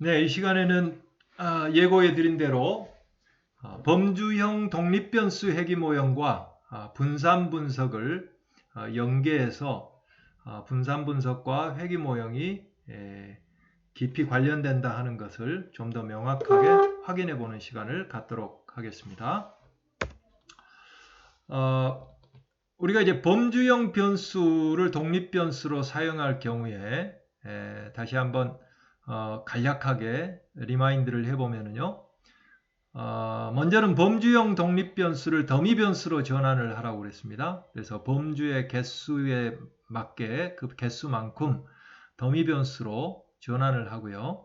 네, 이 시간에는 예고해 드린 대로 범주형 독립변수 회귀 모형과 분산 분석을 연계해서 분산 분석과 회귀 모형이 깊이 관련된다 하는 것을 좀 더 명확하게 확인해 보는 시간을 갖도록 하겠습니다. 우리가 이제 범주형 변수를 독립변수로 사용할 경우에 다시 한번 간략하게 리마인드를 해보면요. 먼저는 범주형 독립변수를 더미변수로 전환을 하라고 그랬습니다. 그래서 범주의 개수에 맞게 그 개수만큼 더미변수로 전환을 하고요.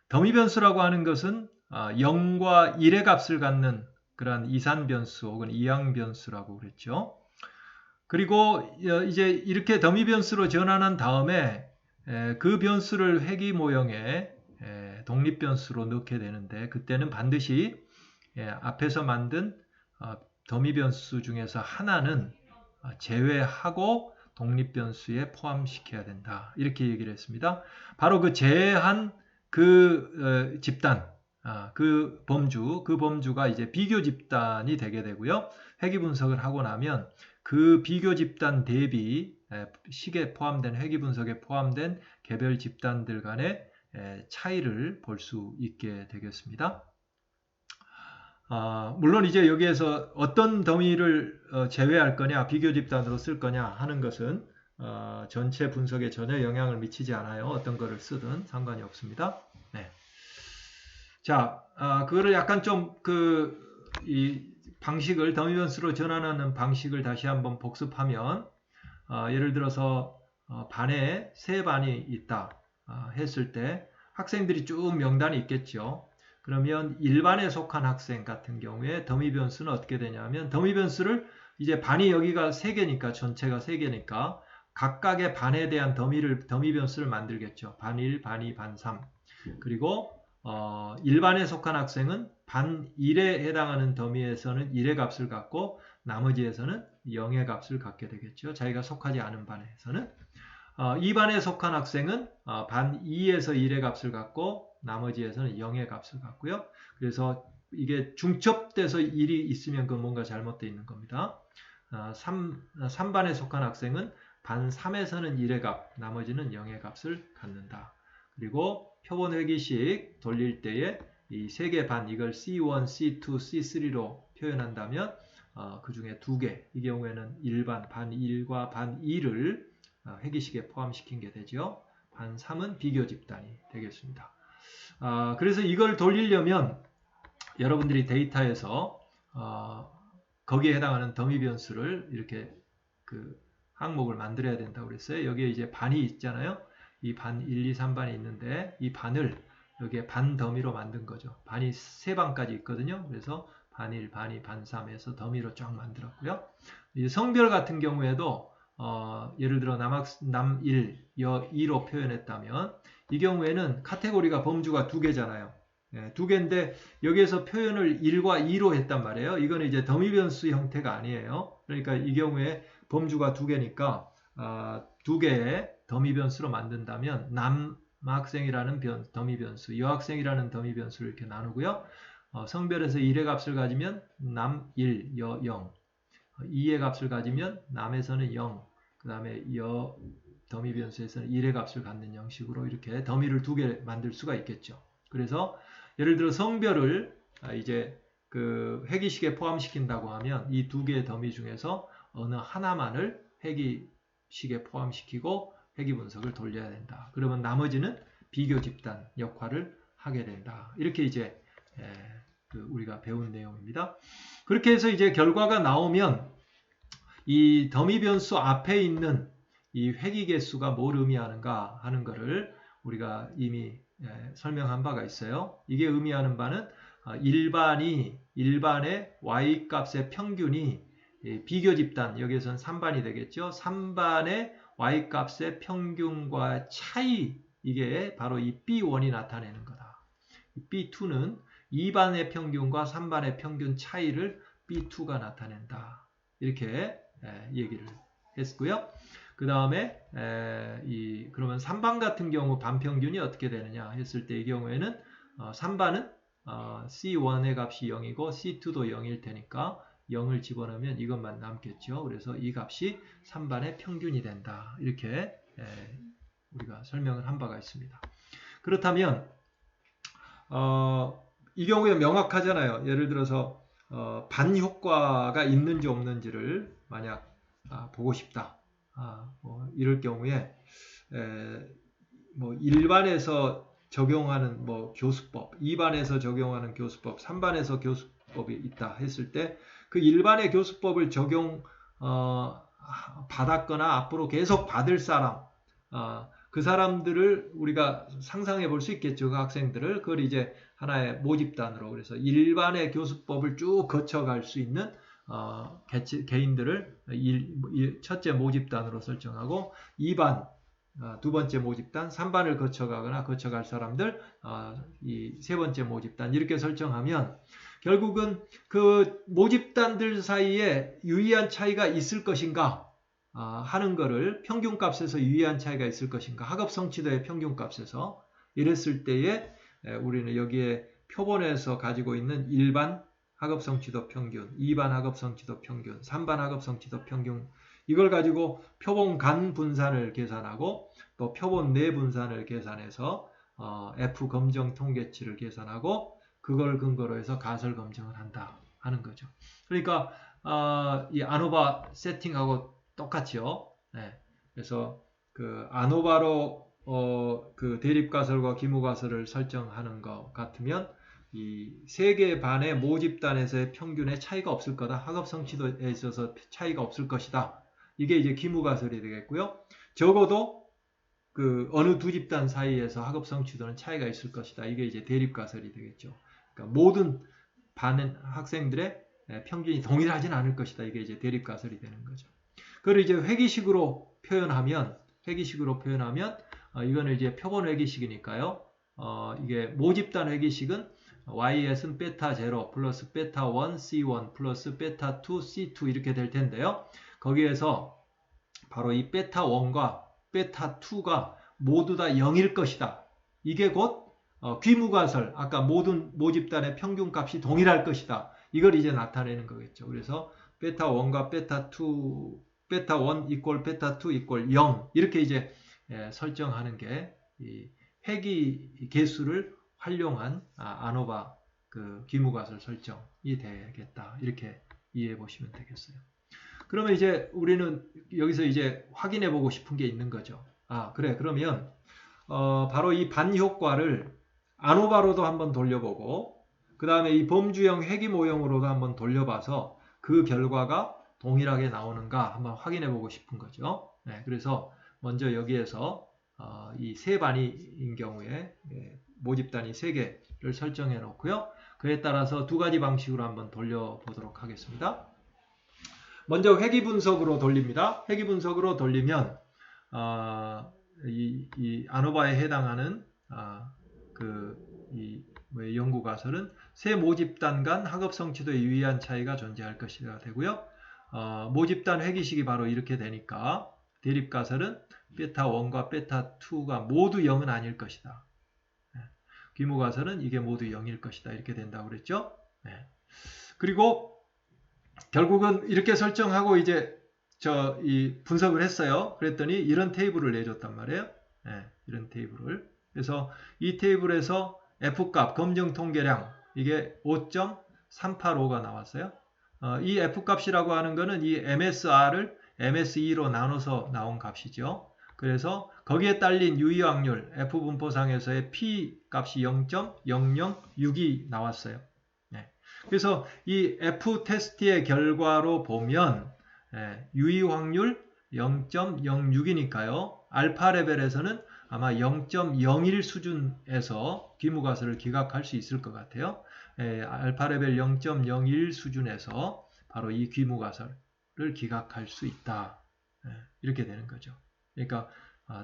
더미변수라고 하는 것은 0과 1의 값을 갖는 그러한 이산변수 혹은 이항변수라고 그랬죠. 그리고 이제 이렇게 더미변수로 전환한 다음에 그 변수를 회귀 모형에 독립변수로 넣게 되는데 그때는 반드시 앞에서 만든 더미변수 중에서 하나는 제외하고 독립변수에 포함시켜야 된다. 이렇게 얘기를 했습니다. 바로 그 제외한 그 집단, 그 범주가 이제 비교 집단이 되게 되고요. 회귀 분석을 하고 나면 그 비교 집단 대비 식에 포함된 회귀 분석에 포함된 개별 집단들 간의 차이를 볼 수 있게 되겠습니다. 물론 이제 여기에서 어떤 더미를 제외할 거냐, 비교 집단으로 쓸 거냐 하는 것은 전체 분석에 전혀 영향을 미치지 않아요. 어떤 거를 쓰든 상관이 없습니다. 네. 자, 그거를 약간 좀 이 방식을 더미변수로 전환하는 방식을 다시 한번 복습하면 예를 들어서 반에 세 반이 있다 했을 때 학생들이 쭉 명단이 있겠죠. 그러면 1반에 속한 학생 같은 경우에 더미변수는 어떻게 되냐면 더미변수를 이제 반이 여기가 3개니까 전체가 3개니까 각각의 반에 대한 더미변수를 만들겠죠. 반 1, 반 2, 반 3. 그리고 1반에 속한 학생은 반 1에 해당하는 더미에서는 1의 값을 갖고 나머지에서는 0의 값을 갖게 되겠죠. 자기가 속하지 않은 반에서는. 2반에 속한 학생은 반 2에서 1의 값을 갖고 나머지에서는 0의 값을 갖고요. 그래서 이게 중첩돼서 1이 있으면 그건 뭔가 잘못되어 있는 겁니다. 3반에 속한 학생은 반 3에서는 1의 값, 나머지는 0의 값을 갖는다. 그리고 표본 회귀식 돌릴 때에 이 3개 반 이걸 C1, C2, C3로 표현한다면 그 중에 2개, 이 경우에는 1반, 반 1과 반 2를 회귀식에 포함시킨 게 되죠. 반 3은 비교 집단이 되겠습니다. 그래서 이걸 돌리려면 여러분들이 데이터에서 거기에 해당하는 더미 변수를 이렇게 그 항목을 만들어야 된다고 그랬어요. 여기에 이제 반이 있잖아요. 이 반 1, 2, 3반이 있는데 이 반을 여기에 반 더미로 만든 거죠. 반이 3반까지 있거든요. 그래서 반 1, 반 2, 반 3 해서 더미로 쫙 만들었고요. 이 성별 같은 경우에도 예를 들어 남 1, 여 2로 표현했다면 이 경우에는 카테고리가 범주가 2개잖아요. 2개인데 여기에서 표현을 1과 2로 했단 말이에요. 이거는 이제 더미 변수 형태가 아니에요. 그러니까 이 경우에 범주가 2개니까 2개의 더미 변수로 만든다면 남학생이라는 더미 변수, 여학생이라는 더미 변수를 이렇게 나누고요. 성별에서 1의 값을 가지면 남 1, 여 0, 2의 값을 가지면 남에서는 0, 그 다음에 여 더미 변수에서는 1의 값을 갖는 형식으로 이렇게 더미를 2개 만들 수가 있겠죠. 그래서 예를 들어 성별을 이제 그 회귀식에 포함시킨다고 하면 이 2개의 더미 중에서 어느 하나만을 회귀식에 포함시키고 회귀 분석을 돌려야 된다. 그러면 나머지는 비교 집단 역할을 하게 된다. 이렇게 이제 우리가 배운 내용입니다. 그렇게 해서 이제 결과가 나오면 이 더미 변수 앞에 있는 이 회귀 개수가 뭘 의미하는가 하는 것을 우리가 이미 설명한 바가 있어요. 이게 의미하는 바는 일반의 y 값의 평균이 비교 집단, 여기에서는 3반이 되겠죠. 3반의 y 값의 평균과 차이, 이게 바로 이 B1이 나타내는 거다. B2는 2반의 평균과 3반의 평균 차이를 B2가 나타낸다. 이렇게 얘기를 했고요. 그 다음에 그러면 3반 같은 경우 반평균이 어떻게 되느냐 했을 때 이 경우에는 3반은 C1의 값이 0이고 C2도 0일 테니까 0을 집어넣으면 이것만 남겠죠. 그래서 이 값이 3반의 평균이 된다. 이렇게 우리가 설명을 한 바가 있습니다. 그렇다면 이 경우에 명확하잖아요. 예를 들어서 반효과가 있는지 없는지를 만약 보고 싶다. 뭐 이럴 경우에 뭐 1반에서 적용하는 뭐 교수법, 2반에서 적용하는 교수법, 3반에서 교수법이 있다 했을 때 그 1반의 교수법을 적용 받았거나 앞으로 계속 받을 사람, 그 사람들을 우리가 상상해 볼 수 있겠죠. 그 학생들을. 그걸 이제 하나의 모집단으로, 그래서 1반의 교수법을 쭉 거쳐갈 수 있는 개인들을 첫째 모집단으로 설정하고 2반, 두 번째 모집단, 3반을 거쳐가거나 거쳐갈 사람들, 이 세 번째 모집단 이렇게 설정하면 결국은 그 모집단들 사이에 유의한 차이가 있을 것인가 하는 거를 평균값에서 유의한 차이가 있을 것인가, 학업 성취도의 평균값에서 이랬을 때에 우리는 여기에 표본에서 가지고 있는 1반 학업 성취도 평균, 2반 학업 성취도 평균, 3반 학업 성취도 평균, 이걸 가지고 표본 간 분산을 계산하고 또 표본 내 분산을 계산해서 F 검정 통계치를 계산하고 그걸 근거로 해서 가설 검증을 한다 하는 거죠. 그러니까 이 아노바 세팅하고 똑같죠. 네. 그래서 그 아노바로 그 대립가설과 기무가설을 설정하는 것 같으면 이 세 개 반의 모집단에서의 평균의 차이가 없을 거다. 학업 성취도에 있어서 차이가 없을 것이다. 이게 이제 기무가설이 되겠고요. 적어도 그 어느 두 집단 사이에서 학업 성취도는 차이가 있을 것이다. 이게 이제 대립가설이 되겠죠. 그러니까 모든 반 학생들의 평균이 동일하진 않을 것이다. 이게 이제 대립가설이 되는 거죠. 그걸 이제 회기식으로 표현하면 이거는 이제 표본 회기식이니까요. 이게 모집단 회기식은 YS는 베타 0 플러스 베타 1 C1 플러스 베타 2 C2 이렇게 될 텐데요. 거기에서 바로 이 베타 1과 베타 2가 모두 다 0일 것이다. 이게 곧 귀무가설, 아까 모든 모집단의 평균값이 동일할 것이다. 이걸 이제 나타내는 거겠죠. 그래서 베타 1과 베타 2, 베타 1 이꼴 베타 2 이꼴 0 이렇게 이제 설정하는 게 이 회기 개수를 활용한 아노바 그 귀무가설 설정이 되겠다. 이렇게 이해해 보시면 되겠어요. 그러면 이제 우리는 여기서 이제 확인해 보고 싶은 게 있는 거죠. 그래. 그러면 바로 이 반효과를 아노바로도 한번 돌려보고 그 다음에 이 범주형 회기 모형으로도 한번 돌려봐서 그 결과가 동일하게 나오는가 한번 확인해 보고 싶은 거죠. 네, 그래서 먼저 여기에서 이 세 반인 경우에 모집단이 3개를 설정해 놓고요. 그에 따라서 두 가지 방식으로 한번 돌려보도록 하겠습니다. 먼저 회기 분석으로 돌립니다. 회기 분석으로 돌리면 이 아노바에 해당하는 이 연구 가설은 세 모집단 간 학업 성취도에 유의한 차이가 존재할 것이라 되고요. 모집단 회기식이 바로 이렇게 되니까 대립 가설은 베타 1과 베타 2가 모두 0은 아닐 것이다. 귀무 가설은 이게 모두 0일 것이다. 이렇게 된다고 그랬죠. 그리고 결국은 이렇게 설정하고 이제 이 분석을 했어요. 그랬더니 이런 테이블을 내줬단 말이에요. 이런 테이블을. 그래서 이 테이블에서 F값 검정 통계량 이게 5.385가 나왔어요. 이 F값이라고 하는 거는 이 MSR을 MSE로 나눠서 나온 값이죠. 그래서 거기에 딸린 유의 확률 F분포상에서의 P값이 0.0062 나왔어요. 그래서 이 F테스트의 결과로 보면 유의 확률 0.06이니까요. 알파 레벨에서는 아마 0.01 수준에서 귀무가설을 기각할 수 있을 것 같아요. 알파 레벨 0.01 수준에서 바로 이 귀무가설을 기각할 수 있다. 이렇게 되는 거죠. 그러니까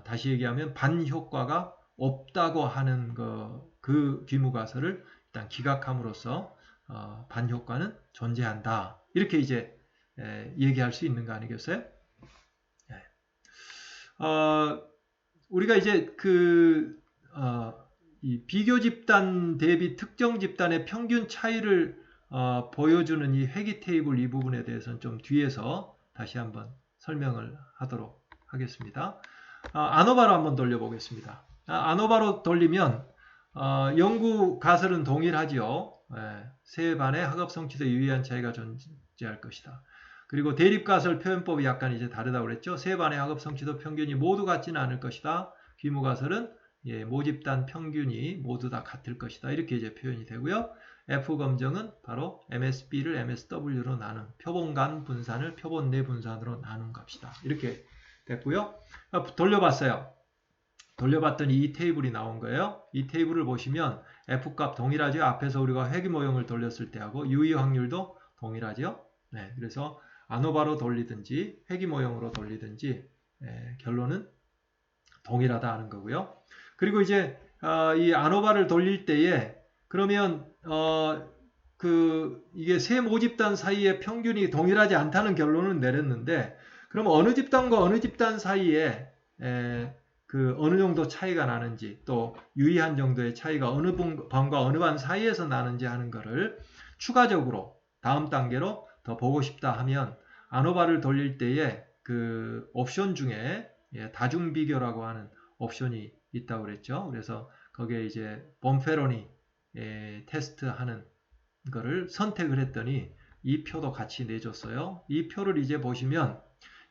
다시 얘기하면 반효과가 없다고 하는 그 귀무가설을 일단 기각함으로써 반효과는 존재한다. 이렇게 이제 얘기할 수 있는 거 아니겠어요? 우리가 이제 이 비교 집단 대비 특정 집단의 평균 차이를 보여주는 이 회귀 테이블 이 부분에 대해서는 좀 뒤에서 다시 한번 설명을 하도록 하겠습니다. 아노바로 한번 돌려보겠습니다. 아노바로 돌리면 영구 가설은 동일하지요. 세 반의 학업 성취도 유의한 차이가 존재할 것이다. 그리고 대립 가설 표현법이 약간 이제 다르다고 그랬죠. 세 반의 학업 성취도 평균이 모두 같지는 않을 것이다. 귀무 가설은 모집단 평균이 모두 다 같을 것이다. 이렇게 이제 표현이 되고요. F 검정은 바로 MSB를 MSW로 나눈 표본 간 분산을 표본 내 분산으로 나눈 값이다. 이렇게 됐고요. 돌려봤어요. 돌려봤더니 이 테이블이 나온 거예요. 이 테이블을 보시면 F값 동일하죠. 앞에서 우리가 회귀 모형을 돌렸을 때하고 유의 확률도 동일하죠. 네, 그래서 아노바로 돌리든지 회귀 모형으로 돌리든지 결론은 동일하다 하는 거고요. 그리고 이제 이 아노바를 돌릴 때에 그러면 이게 세 모집단 사이의 평균이 동일하지 않다는 결론을 내렸는데, 그럼 어느 집단과 어느 집단 사이에 어느 정도 차이가 나는지, 또 유의한 정도의 차이가 어느 반과 어느 반 사이에서 나는지 하는 것을 추가적으로 다음 단계로 더 보고 싶다 하면 아노바를 돌릴 때에 그 옵션 중에 다중 비교라고 하는 옵션이 있다고 그랬죠. 그래서 거기에 이제 본페로니 테스트하는 거를 선택을 했더니 이 표도 같이 내줬어요. 이 표를 이제 보시면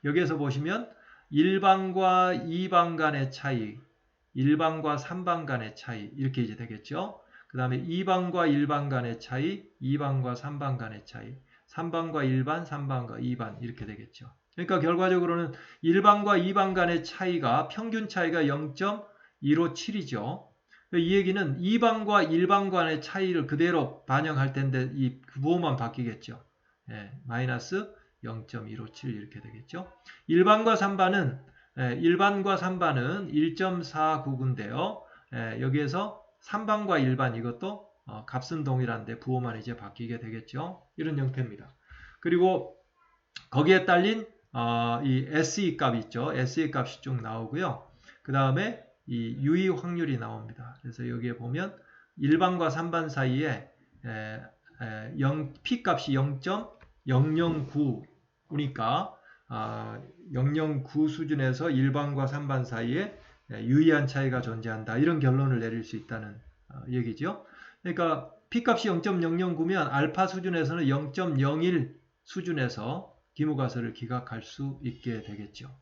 여기에서 보시면 1반과 2반 간의 차이, 1반과 3반 간의 차이 이렇게 이제 되겠죠. 그 다음에 2반과 1반 간의 차이, 2반과 3반 간의 차이, 3반과 1반, 3반과 2반 이렇게 되겠죠. 그러니까 결과적으로는 1반과 2반 간의 차이가 평균 차이가 0.157이죠. 이 얘기는 2반과 1반 간의 차이를 그대로 반영할 텐데 이 부호만 바뀌겠죠. 마이너스 0.157 이렇게 되겠죠. 1반과 3반은 1.499인데요. 여기에서 3반과 1반 이것도 값은 동일한데 부호만 이제 바뀌게 되겠죠. 이런 형태입니다. 그리고 거기에 딸린 이 SE 값 있죠. SE 값이 쭉 나오고요. 그 다음에 이 유의 확률이 나옵니다. 그래서 여기에 보면 1반과 3반 사이에 P 값이 0.009니까 009 수준에서 1반과 3반 사이에 유의한 차이가 존재한다. 이런 결론을 내릴 수 있다는 얘기죠. 그러니까 P값이 0.009면 알파 수준에서는 0.01 수준에서 기무가설을 기각할 수 있게 되겠죠.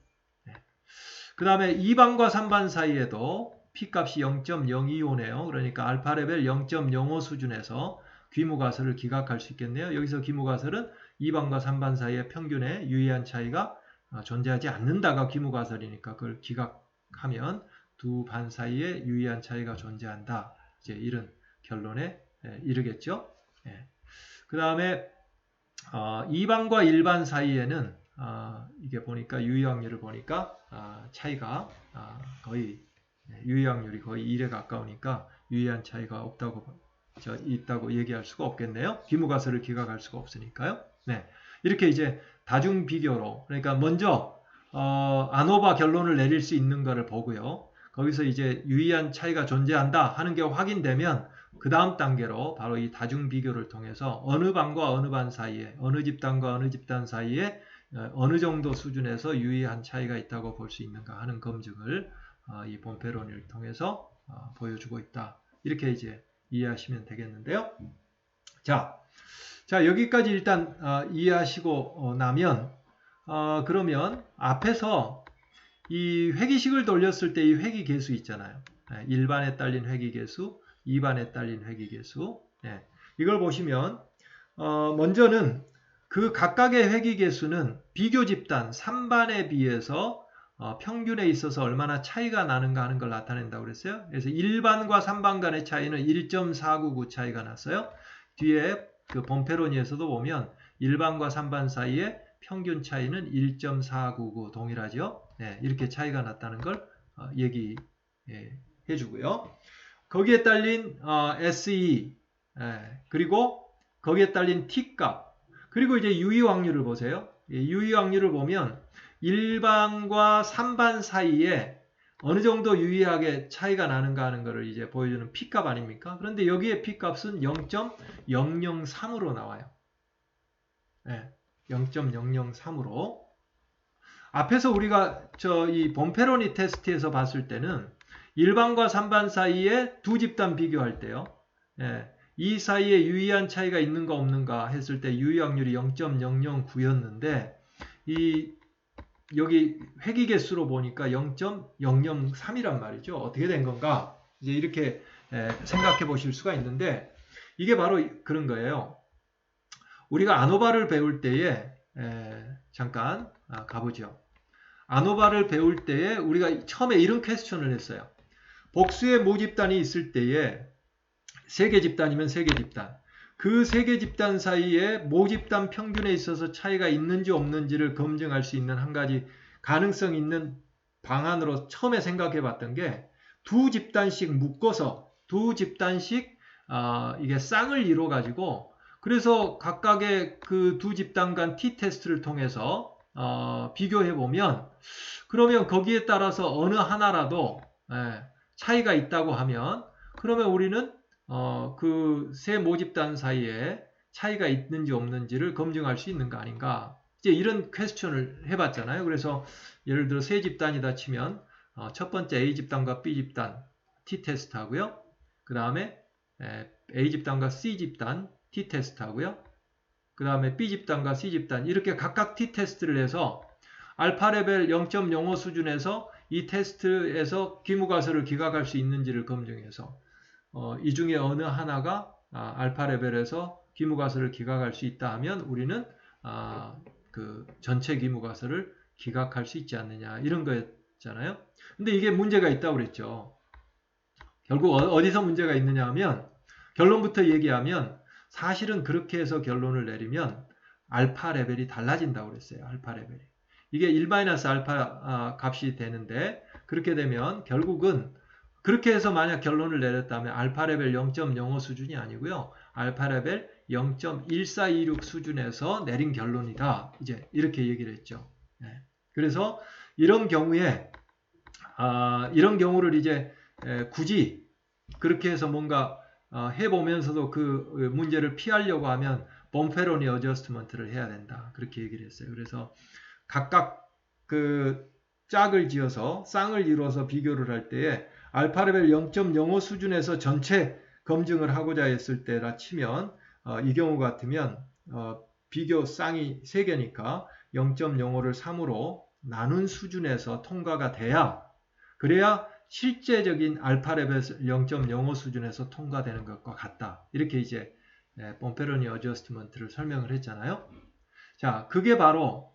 그 다음에 2반과 3반 사이에도 P값이 0.025네요. 그러니까 알파 레벨 0.05 수준에서 귀무가설을 기각할 수 있겠네요. 여기서 귀무가설은 2반과 3반 사이의 평균에 유의한 차이가 존재하지 않는다가 귀무가설이니까 그걸 기각하면 두 반 사이에 유의한 차이가 존재한다. 이제 이런 결론에 이르겠죠. 그 다음에 2반과 1반 사이에는 이게 보니까 유의 확률을 보니까 차이가 거의 유의 확률이 거의 1에 가까우니까 유의한 차이가 있다고 얘기할 수가 없겠네요. 귀무가설을 기각할 수가 없으니까요. 네, 이렇게 이제 다중 비교로, 그러니까 먼저 아노바 결론을 내릴 수 있는 것을 보고요. 거기서 이제 유의한 차이가 존재한다 하는 게 확인되면 그 다음 단계로 바로 이 다중 비교를 통해서 어느 반과 어느 반 사이에, 어느 집단과 어느 집단 사이에 어느 정도 수준에서 유의한 차이가 있다고 볼 수 있는가 하는 검증을 이 본페로니를 통해서 보여주고 있다. 이렇게 이제 이해하시면 되겠는데요. 자, 여기까지 일단 이해하시고 나면 그러면 앞에서 이 회귀식을 돌렸을 때 이 회귀 개수 있잖아요. 1반에 딸린 회귀 개수, 2반에 딸린 회귀 개수. 이걸 보시면 먼저는 그 각각의 회귀 개수는 비교 집단 3반에 비해서 평균에 있어서 얼마나 차이가 나는가 하는 걸 나타낸다고 그랬어요. 그래서 1반과 3반 간의 차이는 1.499 차이가 났어요. 뒤에 그 본페로니에서도 보면 1반과 3반 사이의 평균 차이는 1.499 동일하죠. 이렇게 차이가 났다는 걸 얘기해 주고요. 거기에 딸린 SE 그리고 거기에 딸린 T값, 그리고 이제 유의 확률을 보세요. 유의 확률을 보면 1반과 3반 사이에 어느 정도 유의하게 차이가 나는가 하는 것을 이제 보여주는 P값 아닙니까? 그런데 여기에 P값은 0.003으로 나와요. 네, 0.003으로. 앞에서 우리가 이 본페로니 테스트에서 봤을 때는 1반과 3반 사이에 두 집단 비교할 때요. 예, 이 사이에 유의한 차이가 있는가 없는가 했을 때 유의 확률이 0.009였는데 여기 회귀 개수로 보니까 0.003이란 말이죠. 어떻게 된 건가? 이제 이렇게 생각해 보실 수가 있는데 이게 바로 그런 거예요. 우리가 아노바를 배울 때에 잠깐 가보죠. 아노바를 배울 때에 우리가 처음에 이런 퀘스천을 했어요. 복수의 모집단이 있을 때에 3개 집단이면 3개 집단. 그 3개 집단 사이에 모집단 평균에 있어서 차이가 있는지 없는지를 검증할 수 있는 한 가지 가능성 있는 방안으로 처음에 생각해 봤던 게 두 집단씩 묶어서 두 집단씩 이게 쌍을 이뤄 가지고 그래서 각각의 그 두 집단 간 t-테스트를 통해서 비교해 보면 그러면 거기에 따라서 어느 하나라도 차이가 있다고 하면 그러면 우리는 그 세 모집단 사이에 차이가 있는지 없는지를 검증할 수 있는 거 아닌가. 이제 이런 퀘스천을 해봤잖아요. 그래서 예를 들어 세 집단이다 치면 첫 번째 A 집단과 B 집단 t-테스트 하고요. 그 다음에 A 집단과 C 집단 t-테스트 하고요. 그 다음에 B 집단과 C 집단 이렇게 각각 t-테스트를 해서 알파 레벨 0.05 수준에서 이 테스트에서 귀무가설을 기각할 수 있는지를 검증해서 이 중에 어느 하나가 알파 레벨에서 귀무가설을 기각할 수 있다 하면 우리는 그 전체 귀무가설을 기각할 수 있지 않느냐 이런 거였잖아요. 근데 이게 문제가 있다고 그랬죠. 결국 어디서 문제가 있느냐 하면 결론부터 얘기하면 사실은 그렇게 해서 결론을 내리면 알파 레벨이 달라진다고 그랬어요. 알파 레벨이. 이게 1-알파 값이 되는데 그렇게 되면 결국은 그렇게 해서 만약 결론을 내렸다면 알파 레벨 0.05 수준이 아니고요. 알파 레벨 0.1426 수준에서 내린 결론이다. 이제 이렇게 얘기를 했죠. 네. 그래서 이런 경우에 이런 경우를 이제 굳이 그렇게 해서 뭔가 해보면서도 그 문제를 피하려고 하면 본페로니 어저스트먼트를 해야 된다. 그렇게 얘기를 했어요. 그래서 각각 그 짝을 지어서 쌍을 이루어서 비교를 할 때에 알파 레벨 0.05 수준에서 전체 검증을 하고자 했을 때라 치면 이 경우 같으면 비교 쌍이 3개니까 0.05를 3으로 나눈 수준에서 통과가 돼야 그래야 실제적인 알파 레벨 0.05 수준에서 통과되는 것과 같다. 이렇게 이제 본페로니 어저스트먼트를 설명을 했잖아요. 자, 그게 바로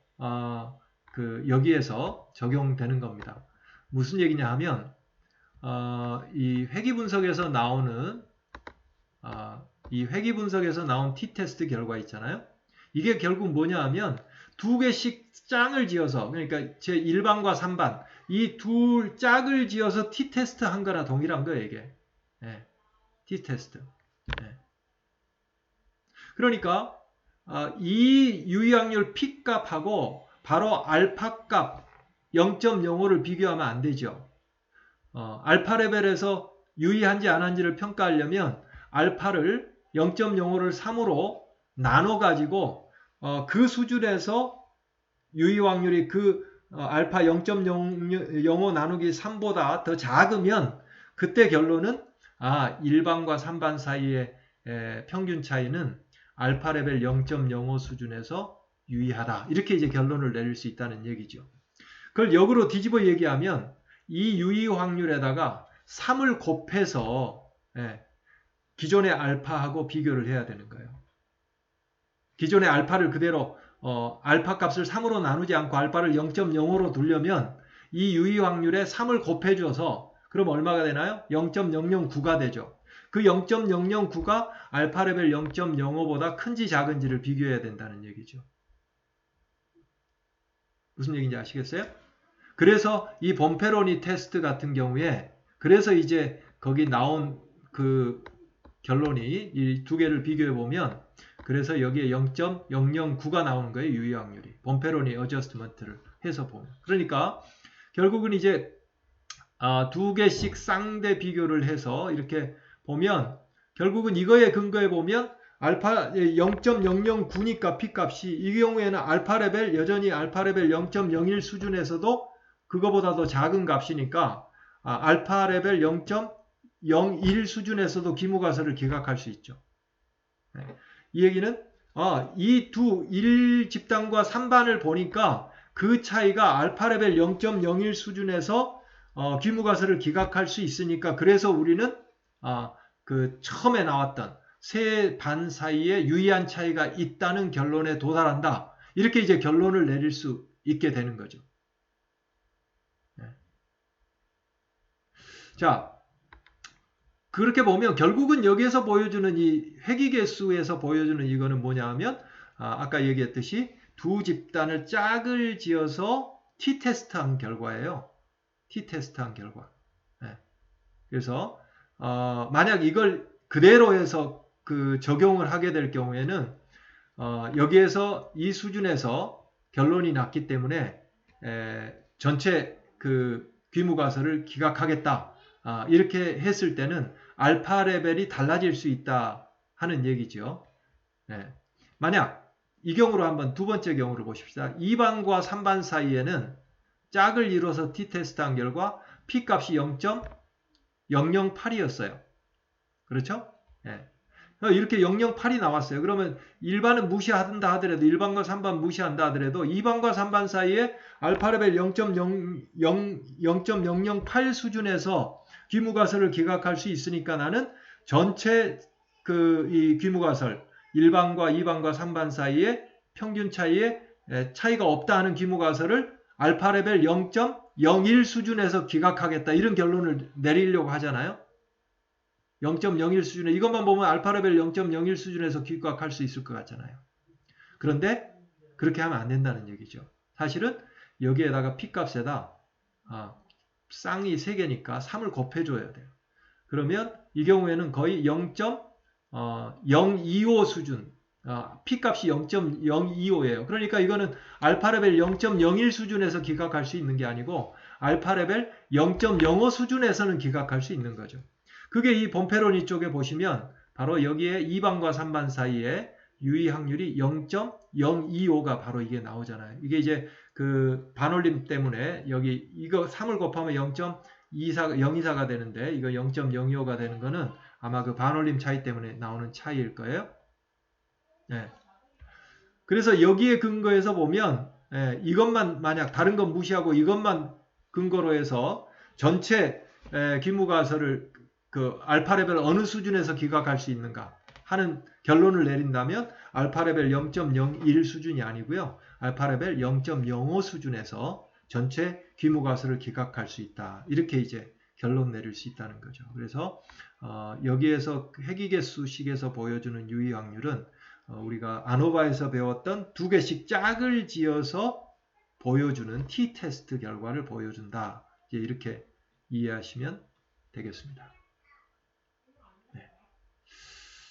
여기에서 적용되는 겁니다. 무슨 얘기냐 하면 이 회귀 분석에서 나오는 t-테스트 결과 있잖아요. 이게 결국 뭐냐 하면 두 개씩 짝을 지어서 그러니까 제 1반과 3반 이 둘 짝을 지어서 t-테스트 한 거나 동일한 거예요. 이게 t-테스트. 그러니까 이 유의확률 P값하고 바로 알파값 0.05를 비교하면 안 되죠. 알파 레벨에서 유의한지 안 한지를 평가하려면 알파를 0.05를 3으로 나눠가지고 그 수준에서 유의 확률이 그 알파 0.05 나누기 3보다 더 작으면 그때 결론은 1반과 3반 사이의 평균 차이는 알파 레벨 0.05 수준에서 유의하다. 이렇게 이제 결론을 내릴 수 있다는 얘기죠. 그걸 역으로 뒤집어 얘기하면 이 유의 확률에다가 3을 곱해서 기존의 알파하고 비교를 해야 되는 거예요. 기존의 알파를 그대로 알파 값을 3으로 나누지 않고 알파를 0.05로 두려면 이 유의 확률에 3을 곱해줘서 그럼 얼마가 되나요? 0.009가 되죠. 그 0.009가 알파 레벨 0.05보다 큰지 작은지를 비교해야 된다는 얘기죠. 무슨 얘기인지 아시겠어요? 그래서 이 본페로니 테스트 같은 경우에 그래서 이제 거기 나온 그 결론이 이 두 개를 비교해 보면 그래서 여기에 0.009가 나오는 거예요. 유의 확률이. 본페로니 어저스트먼트를 해서 보면. 그러니까 결국은 이제 두 개씩 쌍대 비교를 해서 이렇게 보면 결국은 이거에 근거해 보면 알파 0.009니까 P값이 이 경우에는 알파 레벨 여전히 알파 레벨 0.01 수준에서도 그거보다 더 작은 값이니까 알파 레벨 0.01 수준에서도 기무가설을 기각할 수 있죠. 네. 이 얘기는 이 두 1집단과 3반을 보니까 그 차이가 알파 레벨 0.01 수준에서 귀무가설을 기각할 수 있으니까 그래서 우리는 그 처음에 나왔던 세 반 사이에 유의한 차이가 있다는 결론에 도달한다. 이렇게 이제 결론을 내릴 수 있게 되는 거죠. 네. 자, 그렇게 보면 결국은 여기에서 보여주는 이 회귀개수에서 보여주는 이거는 뭐냐 하면 아까 얘기했듯이 두 집단을 짝을 지어서 t-테스트한 결과예요. t-테스트한 결과. 네. 그래서 만약 이걸 그대로 해서 그 적용을 하게 될 경우에는 여기에서 이 수준에서 결론이 났기 때문에 전체 그 귀무가설을 기각하겠다. 이렇게 했을 때는 알파 레벨이 달라질 수 있다 하는 얘기죠. 네. 만약 이 경우로 한번 두 번째 경우를 보십시다. 2반과 3반 사이에는 짝을 이뤄서 t-테스트한 결과 P값이 0.008이었어요. 그렇죠? 네. 이렇게 008이 나왔어요. 그러면 1반은 무시한다 하더라도 1반과 3반 무시한다 하더라도 2반과 3반 사이에 알파 레벨 0.008 수준에서 귀무가설을 기각할 수 있으니까 나는 전체 이 귀무가설 1반과 2반과 3반 사이에 평균 차이에 차이가 없다 하는 귀무가설을 알파 레벨 0.01 수준에서 기각하겠다. 이런 결론을 내리려고 하잖아요. 0.01 수준에 이것만 보면 알파 레벨 0.01 수준에서 기각할 수 있을 것 같잖아요. 그런데 그렇게 하면 안 된다는 얘기죠. 사실은 여기에다가 P값에다 쌍이 3개니까 3을 곱해줘야 돼요. 그러면 이 경우에는 거의 0.025 수준 P값이 0.025예요. 그러니까 이거는 알파 레벨 0.01 수준에서 기각할 수 있는 게 아니고 알파 레벨 0.05 수준에서는 기각할 수 있는 거죠. 그게 이 본페로니 쪽에 보시면 바로 여기에 2반과 3반 사이에 유의 확률이 0.025가 바로 이게 나오잖아요. 이게 이제 그 반올림 때문에 여기 이거 3을 곱하면 0.24가 되는데 이거 0.025가 되는 거는 아마 그 반올림 차이 때문에 나오는 차이일 거예요. 네. 그래서 여기에 근거해서 보면 이것만 만약 다른 건 무시하고 이것만 근거로 해서 전체 귀무가설을 그 알파 레벨 어느 수준에서 기각할 수 있는가 하는 결론을 내린다면 알파 레벨 0.01 수준이 아니고요. 알파 레벨 0.05 수준에서 전체 귀무가설을 기각할 수 있다. 이렇게 이제 결론 내릴 수 있다는 거죠. 그래서 여기에서 회귀개수식에서 보여주는 유의 확률은 우리가 아노바에서 배웠던 두 개씩 짝을 지어서 보여주는 t-테스트 결과를 보여준다. 이제 이렇게 이해하시면 되겠습니다.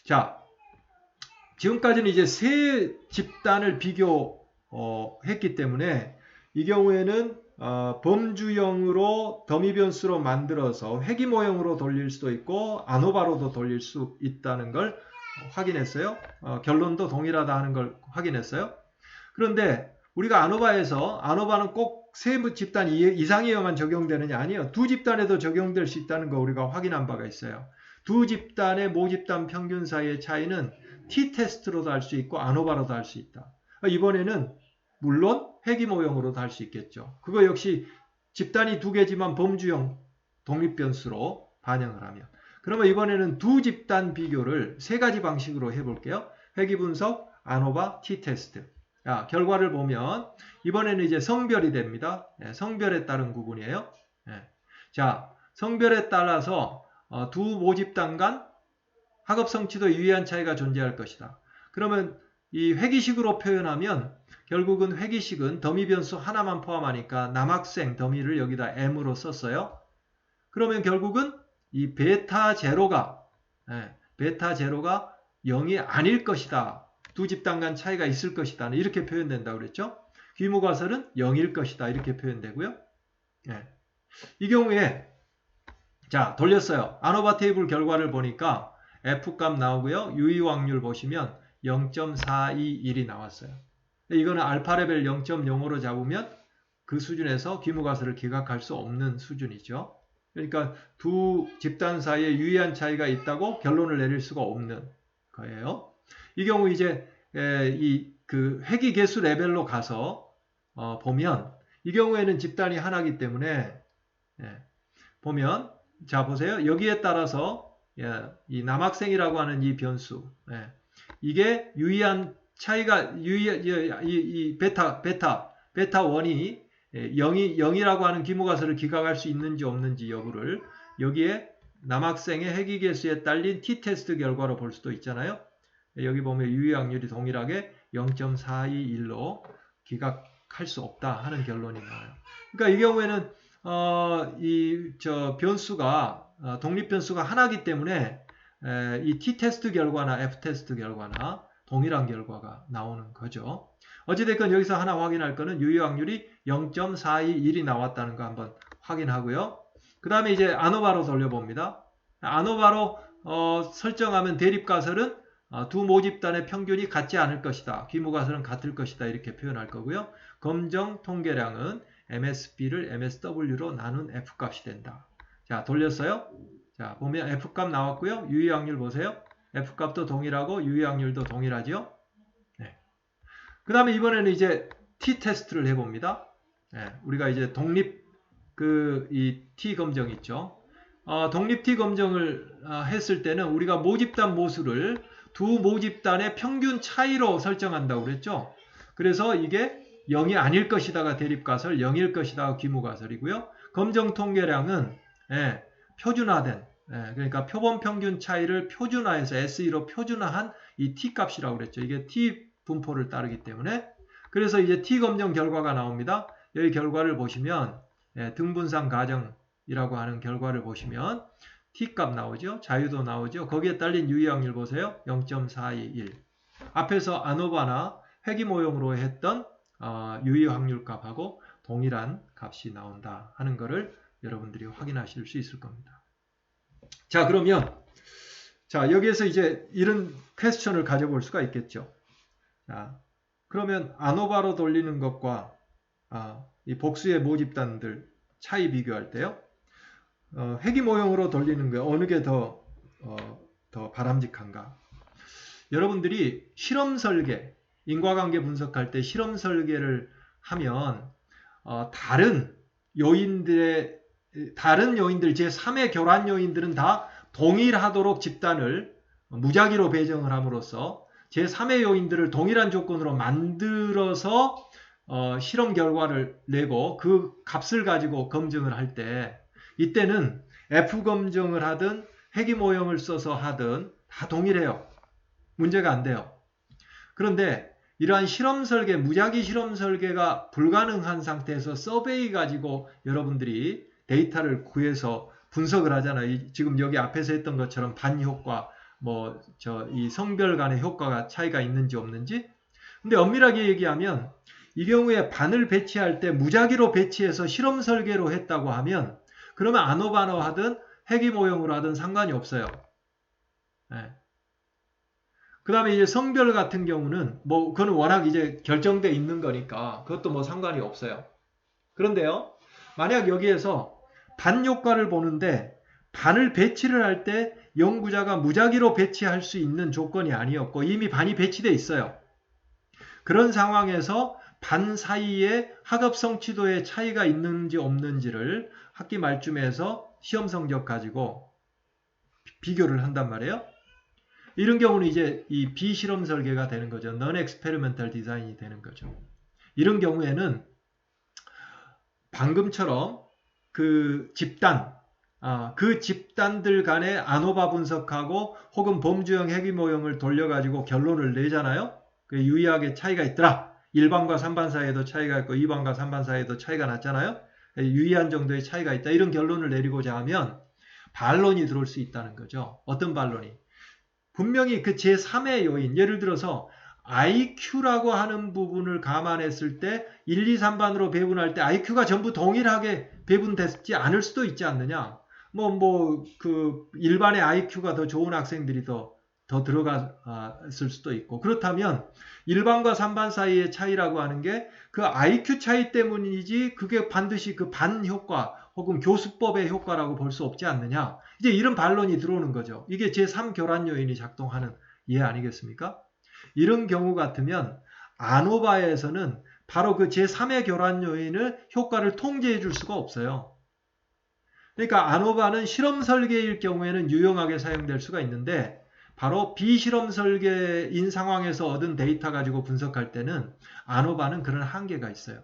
자, 지금까지는 이제 세 집단을 비교했기 때문에 이 경우에는 범주형으로 더미 변수로 만들어서 회귀 모형으로 돌릴 수도 있고 아노바로도 돌릴 수 있다는 걸 확인했어요. 결론도 동일하다 하는 걸 확인했어요. 그런데 우리가 아노바는 꼭 세 집단 이상에만 적용되느냐? 아니요. 두 집단에도 적용될 수 있다는 거 우리가 확인한 바가 있어요. 두 집단의 모집단 평균 사이의 차이는 t-테스트로도 할 수 있고 아노바로도 할 수 있다. 이번에는 물론 회귀 모형으로도 할 수 있겠죠. 그거 역시 집단이 두 개지만 범주형 독립변수로 반영을 하면. 그러면 이번에는 두 집단 비교를 세 가지 방식으로 해볼게요. 회귀 분석, 아노바, t-테스트. 결과를 보면 이번에는 이제 성별이 됩니다. 성별에 따른 구분이에요. 자, 성별에 따라서 두 모집단 간 학업 성취도에 유의한 차이가 존재할 것이다. 그러면 이 회귀식으로 표현하면 결국은 회귀식은 더미 변수 하나만 포함하니까 남학생 더미를 여기다 m으로 썼어요. 그러면 결국은 이 베타 제로가 0이 아닐 것이다. 두 집단 간 차이가 있을 것이다. 이렇게 표현된다고 그랬죠. 귀무가설은 0일 것이다. 이렇게 표현되고요. 예. 이 경우에 자 돌렸어요. 아노바 테이블 결과를 보니까 F값 나오고요. 유의 확률 보시면 0.421이 나왔어요. 이거는 알파 레벨 0.05로 잡으면 그 수준에서 귀무가설을 기각할 수 없는 수준이죠. 그러니까 두 집단 사이에 유의한 차이가 있다고 결론을 내릴 수가 없는 거예요. 이 경우 이제 그 회귀 개수 레벨로 가서 보면 이 경우에는 집단이 하나이기 때문에 보면 자 보세요. 여기에 따라서 이 남학생이라고 하는 이 변수 이게 유의한 차이가 이 베타 1이 0이라고 하는 귀무가설을 기각할 수 있는지 없는지 여부를 여기에 남학생의 회귀개수에 딸린 t테스트 결과로 볼 수도 있잖아요. 여기 보면 유의 확률이 동일하게 0.421로 기각할 수 없다 하는 결론이 나와요. 그러니까 이 경우에는 변수가 독립변수가 하나이기 때문에 이 t테스트 결과나 f테스트 결과나 동일한 결과가 나오는 거죠. 어찌됐건 여기서 하나 확인할 거는 유의 확률이 0.421이 나왔다는 거 한번 확인하고요. 그 다음에 이제 아노바로 돌려봅니다. 아노바로 설정하면 대립가설은 두 모집단의 평균이 같지 않을 것이다. 귀무가설은 같을 것이다. 이렇게 표현할 거고요. 검정 통계량은 MSB를 MSW로 나눈 F값이 된다. 자 돌렸어요. 자 보면 F값 나왔고요. 유의 확률 보세요. F값도 동일하고 유의 확률도 동일하죠. 그 다음에 이번에는 이제 t테스트를 해봅니다. 우리가 이제 독립 이 t 검정 있죠. 독립 t 검정을 했을 때는 우리가 모집단 모수를 두 모집단의 평균 차이로 설정한다고 그랬죠. 그래서 이게 0이 아닐 것이다가 대립가설, 0일 것이다가 귀무가설이고요. 검정 통계량은 표준화된 그러니까 표본 평균 차이를 표준화해서 SE로 표준화한 이 t값이라고 그랬죠. 이게 t 분포를 따르기 때문에 그래서 이제 t검정 결과가 나옵니다. 여기 결과를 보시면 등분상 가정이라고 하는 결과를 보시면 t값 나오죠. 자유도 나오죠. 거기에 딸린 유의 확률 보세요. 0.421 앞에서 아노바나 회귀 모형으로 했던 유의 확률 값하고 동일한 값이 나온다 하는 것을 여러분들이 확인하실 수 있을 겁니다. 자 그러면 여기에서 이제 이런 퀘스천을 가져볼 수가 있겠죠. 자, 그러면 아노바로 돌리는 것과 이 복수의 모집단들 차이 비교할 때요. 회귀 모형으로 돌리는 거 어느 게 더 바람직한가? 여러분들이 실험 설계, 인과관계 분석할 때 실험 설계를 하면 다른 요인들 제3의 교란 요인들은 다 동일하도록 집단을 무작위로 배정을 함으로써 제3의 요인들을 동일한 조건으로 만들어서 실험 결과를 내고 그 값을 가지고 검증을 할 때 이때는 F검증을 하든 회귀 모형을 써서 하든 다 동일해요. 문제가 안 돼요. 그런데 이러한 실험 설계, 무작위 실험 설계가 불가능한 상태에서 서베이 가지고 여러분들이 데이터를 구해서 분석을 하잖아요. 지금 여기 앞에서 했던 것처럼 반효과, 이 성별 간의 효과가 차이가 있는지 없는지. 근데 엄밀하게 얘기하면 이 경우에 반을 배치할 때 무작위로 배치해서 실험 설계로 했다고 하면 그러면 아노바노 하든 회귀 모형으로 하든 상관이 없어요. 그 다음에 이제 성별 같은 경우는 그거는 워낙 이제 결정되어 있는 거니까 그것도 상관이 없어요. 그런데요, 만약 여기에서 반 효과를 보는데 반을 배치를 할 때 연구자가 무작위로 배치할 수 있는 조건이 아니었고 이미 반이 배치되어 있어요. 그런 상황에서 반 사이에 학업 성취도의 차이가 있는지 없는지를 학기 말쯤에서 시험 성적 가지고 비교를 한단 말이에요. 이런 경우는 이제 이 비실험 설계가 되는 거죠. Non-experimental design이 되는 거죠. 이런 경우에는 방금처럼 그 집단들 간의 아노바 분석하고 혹은 범주형 회귀 모형을 돌려가지고 결론을 내잖아요. 유의하게 차이가 있더라. 1반과 3반 사이에도 차이가 있고 2반과 3반 사이에도 차이가 났잖아요. 유의한 정도의 차이가 있다. 이런 결론을 내리고자 하면 반론이 들어올 수 있다는 거죠. 어떤 반론이? 분명히 그 제3의 요인, 예를 들어서 IQ라고 하는 부분을 감안했을 때 1, 2, 3반으로 배분할 때 IQ가 전부 동일하게 배분되지 않을 수도 있지 않느냐. 그 일반의 IQ가 더 좋은 학생들이 더 들어갔을 수도 있고, 그렇다면 1반과 3반 사이의 차이라고 하는 게 그 IQ 차이 때문이지 그게 반드시 그 반 효과 혹은 교수법의 효과라고 볼 수 없지 않느냐. 이제 이런 반론이 들어오는 거죠. 이게 제3 교란 요인이 작동하는 이해 아니겠습니까? 이런 경우 같으면 아노바에서는 바로 그 제3의 교란 요인을 효과를 통제해 줄 수가 없어요. 그러니까 아노바는 실험 설계일 경우에는 유용하게 사용될 수가 있는데 바로 비실험 설계인 상황에서 얻은 데이터 가지고 분석할 때는 아노바는 그런 한계가 있어요.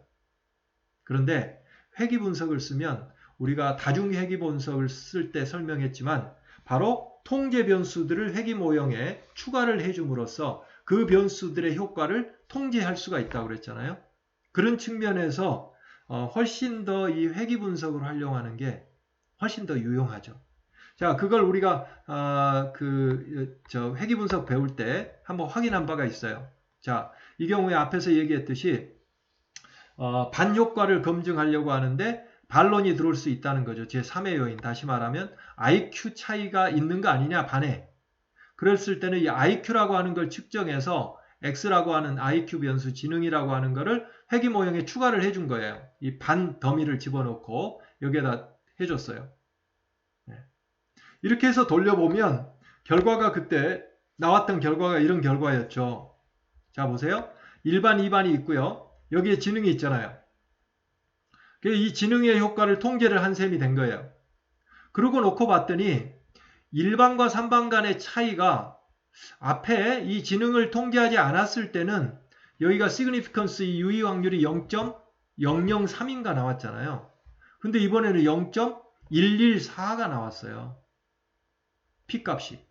그런데 회귀 분석을 쓰면 우리가 다중 회귀 분석을 쓸 때 설명했지만 바로 통계 변수들을 회귀 모형에 추가를 해줌으로써 그 변수들의 효과를 통제할 수가 있다고 그랬잖아요. 그런 측면에서 훨씬 더 이 회귀 분석을 활용하는 게 훨씬 더 유용하죠. 자, 그걸 우리가 회귀 분석 배울 때 한번 확인한 바가 있어요. 자, 이 경우에 앞에서 얘기했듯이 반효과를 검증하려고 하는데 반론이 들어올 수 있다는 거죠. 제3의 요인, 다시 말하면 IQ 차이가 있는 거 아니냐, 반에. 그랬을 때는 이 IQ라고 하는 걸 측정해서 X라고 하는 IQ 변수 지능이라고 하는 거를 회귀 모형에 추가를 해준 거예요. 이 반 더미를 집어넣고 여기에다 해줬어요. 이렇게 해서 돌려보면 결과가 그때 나왔던 결과가 이런 결과였죠. 자, 보세요. 1반, 2반이 있고요. 여기에 지능이 있잖아요. 이 지능의 효과를 통제를 한 셈이 된 거예요. 그러고 놓고 봤더니 1반과 3반 간의 차이가 앞에 이 지능을 통제하지 않았을 때는 여기가 significance 이 유의 확률이 0.003인가 나왔잖아요. 근데 이번에는 0.114가 나왔어요. P값이.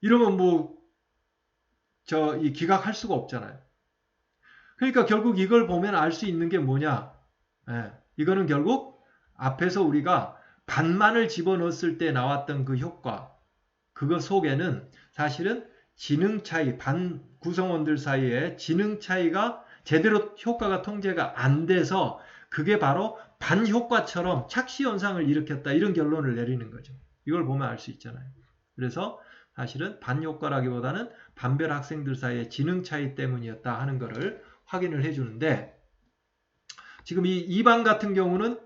이러면 이 기각할 수가 없잖아요. 그러니까 결국 이걸 보면 알 수 있는 게 뭐냐. 이거는 결국 앞에서 우리가 반만을 집어넣었을 때 나왔던 그 효과, 그거 속에는 사실은 지능 차이, 반 구성원들 사이에 지능 차이가 제대로 효과가 통제가 안 돼서 그게 바로 반효과처럼 착시현상을 일으켰다, 이런 결론을 내리는 거죠. 이걸 보면 알 수 있잖아요. 그래서 사실은 반효과라기보다는 반별 학생들 사이의 지능 차이 때문이었다 하는 것을 확인을 해주는데, 지금 이 2반 같은 경우는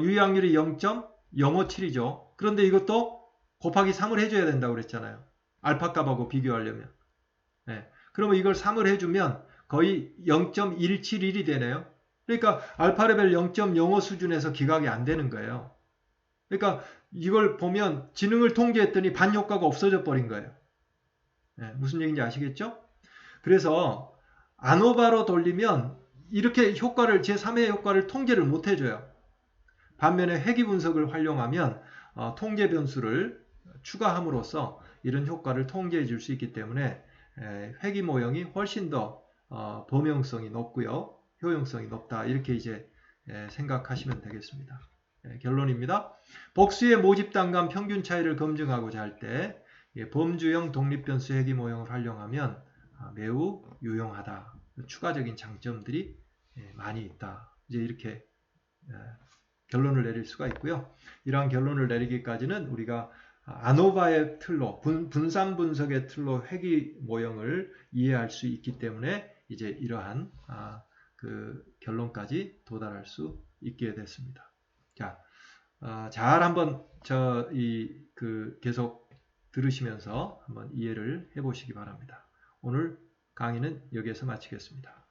유의 확률이 0.057이죠. 그런데 이것도 곱하기 3을 해줘야 된다고 그랬잖아요. 알파 값하고 비교하려면. 그러면 이걸 3을 해주면 거의 0.171이 되네요. 그러니까 알파 레벨 0.05 수준에서 기각이 안 되는 거예요. 그러니까 이걸 보면 지능을 통제했더니 반효과가 없어져 버린 거예요. 무슨 얘기인지 아시겠죠? 그래서 아노바로 돌리면 이렇게 효과를, 제3의 효과를 통제를 못 해줘요. 반면에 회귀 분석을 활용하면 통계 변수를 추가함으로써 이런 효과를 통제해 줄 수 있기 때문에 회귀 모형이 훨씬 더 범용성이 높고요. 효용성이 높다. 이렇게 이제 생각하시면 되겠습니다. 결론입니다. 복수의 모집단 간 평균 차이를 검증하고자 할 때 범주형 독립변수 회귀 모형을 활용하면 매우 유용하다. 추가적인 장점들이 많이 있다. 이제 이렇게 결론을 내릴 수가 있고요. 이러한 결론을 내리기까지는 우리가 아노바의 틀로, 분산 분석의 틀로 회귀 모형을 이해할 수 있기 때문에 이제 이러한 그 결론까지 도달할 수 있게 됐습니다. 자, 잘 한번 계속 들으시면서 한번 이해를 해보시기 바랍니다. 오늘 강의는 여기에서 마치겠습니다.